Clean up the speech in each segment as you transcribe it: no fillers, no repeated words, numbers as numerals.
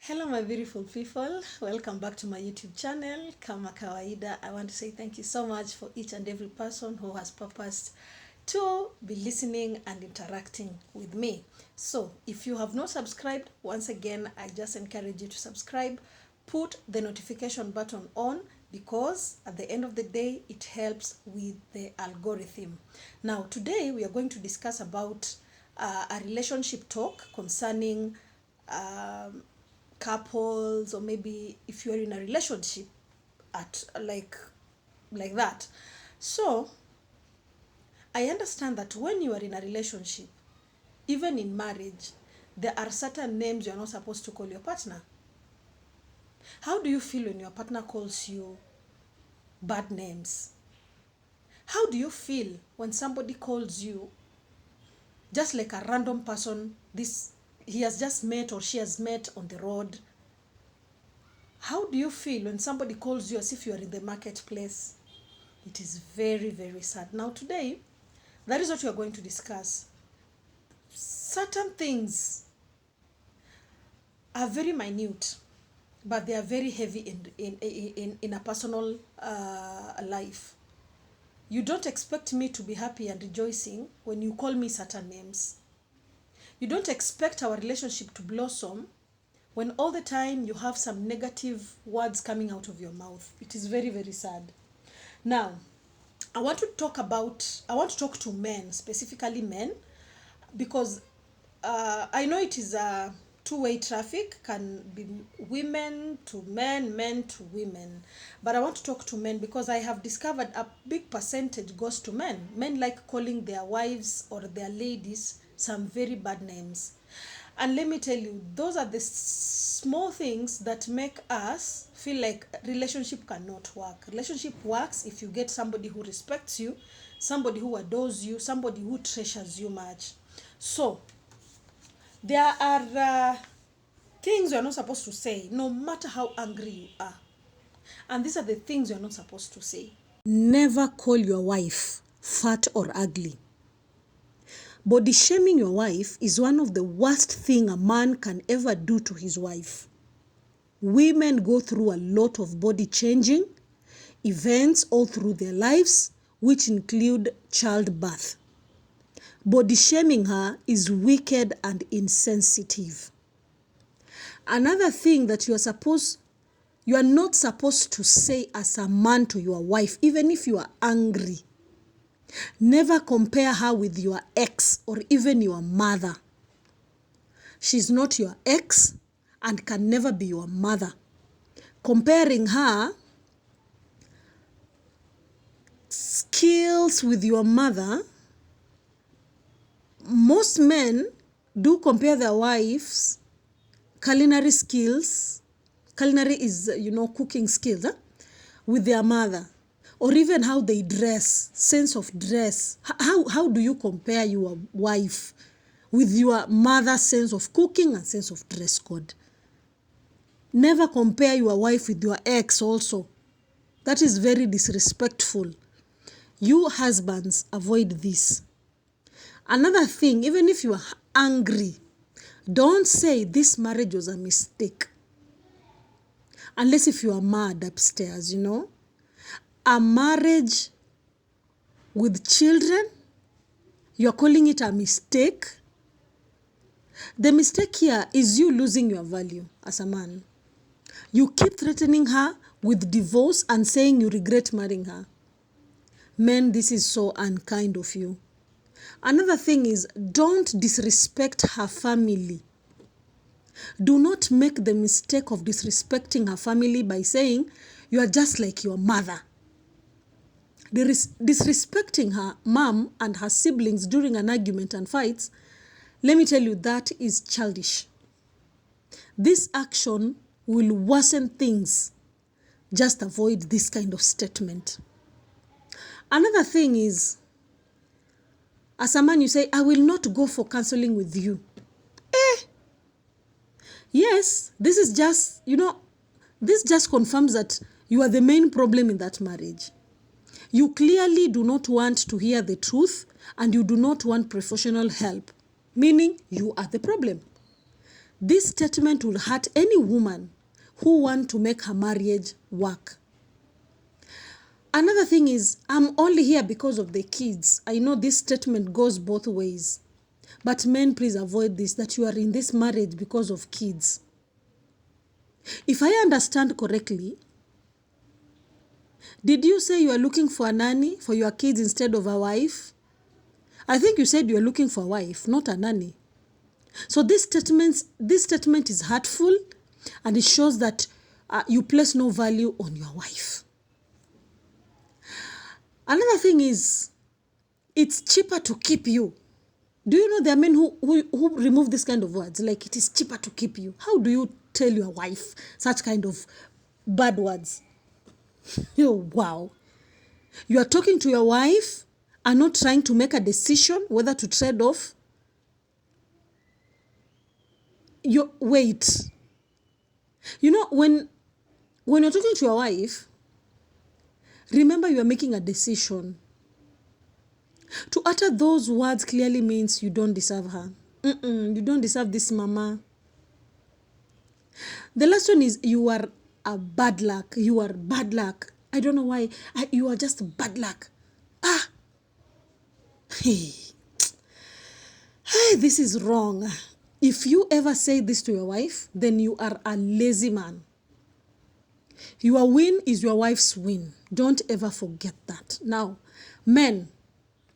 Hello my beautiful people, welcome back to my YouTube channel. Kama kawaida, I want to say thank you so much for each and every person who has purposed to be listening and interacting with me. So if you have not subscribed, once again I just encourage you to subscribe. Put the notification button on because at the end of the day it helps with the algorithm. Now today we are going to discuss about a relationship talk concerning couples, or maybe if you're in a relationship at like that. So I understand that when you are in a relationship, even in marriage, there are certain names you're not supposed to call your partner. How do you feel when your partner calls you bad names? How do you feel when somebody calls you just like a random person, this he has just met or she has met on the road? How do you feel when somebody calls you as if you are in the marketplace? It is very, very sad. Now today, that is what we are going to discuss. Certain things are very minute, but they are very heavy in a personal life. You don't expect me to be happy and rejoicing when you call me certain names. You don't expect our relationship to blossom when all the time you have some negative words coming out of your mouth. It is very, very sad. Now, I want to talk to men, specifically men, because I know it is a two-way traffic, can be women to men, men to women. But I want to talk to men because I have discovered a big percentage goes to men. Men like calling their wives or their ladies some very bad names. And let me tell you, those are the small things that make us feel like relationship cannot work. Relationship works if you get somebody who respects you, somebody who adores you, somebody who treasures you much. So, there are things you're not supposed to say, no matter how angry you are. And these are the things you're not supposed to say. Never call your wife fat or ugly. Body shaming your wife is one of the worst thing a man can ever do to his wife. Women go through a lot of body changing events all through their lives, which include childbirth. Body shaming her is wicked and insensitive. Another thing that you are not supposed to say as a man to your wife, even if you are angry. Never compare her with your ex or even your mother. She's not your ex and can never be your mother. Comparing her skills with your mother, most men do compare their wives' culinary skills. Culinary is, cooking skills, with their mother. Or even how they dress, sense of dress. How do you compare your wife with your mother's sense of cooking and sense of dress code? Never compare your wife with your ex also. That is very disrespectful. You husbands, avoid this. Another thing, even if you are angry, don't say this marriage was a mistake. Unless if you are mad upstairs, A marriage with children, you're calling it a mistake. The mistake here is you losing your value as a man. You keep threatening her with divorce and saying you regret marrying her. Men, this is so unkind of you. Another thing is, don't disrespect her family. Do not make the mistake of disrespecting her family by saying you are just like your mother. Disrespecting her mom and her siblings during an argument and fights, let me tell you, that is childish. This action will worsen things. Just avoid this kind of statement. Another thing is, as a man you say, I will not go for counseling with you. Yes, this is just, this just confirms that you are the main problem in that marriage. You clearly do not want to hear the truth and you do not want professional help, meaning you are the problem. This statement will hurt any woman who wants to make her marriage work. Another thing is, I'm only here because of the kids. I know this statement goes both ways. But men, please avoid this, that you are in this marriage because of kids. If I understand correctly, did you say you are looking for a nanny for your kids instead of a wife? I think you said you are looking for a wife, not a nanny. So this statement is hurtful, and it shows that you place no value on your wife. Another thing is, it's cheaper to keep you. Do you know there are men who remove this kind of words? Like, it is cheaper to keep you. How do you tell your wife such kind of bad words? Oh, wow. You are talking to your wife and not trying to make a decision whether to trade off. Wait. You know, when you're talking to your wife, remember you are making a decision. To utter those words clearly means you don't deserve her. You don't deserve this mama. The last one is, you are a bad luck. You are bad luck. I don't know why. You are just bad luck. Hey, this is wrong. If you ever say this to your wife, then you are a lazy man. Your win is your wife's win. Don't ever forget that. Now, men,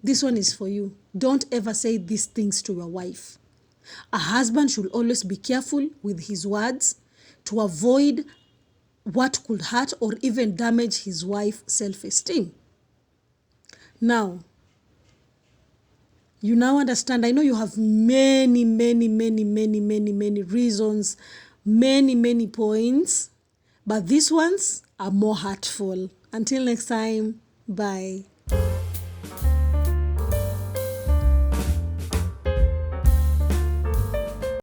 this one is for you. Don't ever say these things to your wife. A husband should always be careful with his words to avoid what could hurt or even damage his wife's self-esteem. Now, you now understand. I know you have many reasons, many points, but these ones are more hurtful. Until next time, bye.